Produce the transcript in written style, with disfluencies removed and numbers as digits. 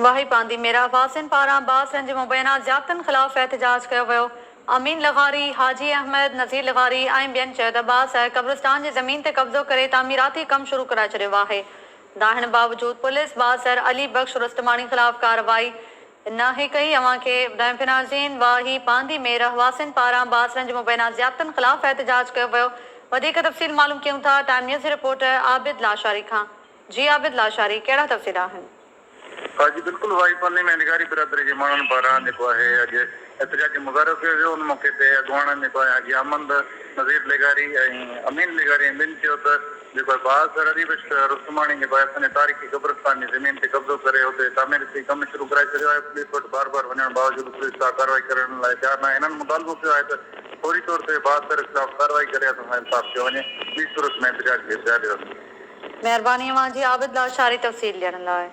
वाही पांदी मेरा वासिन पारां बासरनि जे मुबैना ज़ियादतनि ख़िलाफ़ एहतजाज कयो वियो। अमीन लग़ारी, हाजी अहमद, नज़ीर लग़ारी ऐं ॿियनि चयो त बासर क़ब्रिस्तान जी ज़मीन ते कब्ज़ो करे तामीराती कमु शुरू कराए छॾियो आहे। दाहिण बावजूदि पुलिस बासर अली बख्श रुस्तमानी ख़िलाफ़ कार्रवाई नाहे कई। अव्हां खे ॿुधायूं पिया नाज़रीन, वाही पांदी में रहवासिन पारां बासरनि जे मुबैना ज़ियादतनि ख़िलाफ़ एहतजाज कयो वियो। वधीक तफ़सील मालूम कयूं था टाइम न्यूज़ जे रिपोर्टर आबिद लाशारी खां। जी आबिद लाशारी, कहिड़ा तफ़सील आहिनि? हाँ जी बिल्कुल वाई पानी में निगारी बिरादरी के माण्हुनि पारां जेको आहे अॼु एहतजाजी मुज़ाहिरो कयो वियो। उन मौक़े ते अॻुवाणनि जेको आहे हाजी अहमद, नज़ीर लेगारी ऐं अमीन लेगारी ॿिनि चयो त जेको आहे बासर अली बख्श रुस्तमानी जेको आहे असांजे तारीख़ी क़ब्रिस्तान जी ज़मीन ते कब्ज़ो करे हुते तामीराती कमु शुरू कराए छॾियो आहे। पुलिस वटि बार बार वञण बावजूदि पुलिस का कार्रवाई करण लाइ तयारु न आहे। हिननि मुतालबो कयो आहे त फौरी तौर ते बासर ख़िलाफ़ कार्रवाई करे असां इंसाफ़ कयो वञे। ॿी सूरत में एहतजाज खे जारी रखो। महिरबानी अव्हां जी आबिद लाशारी तफ़सील ॾियण लाइ।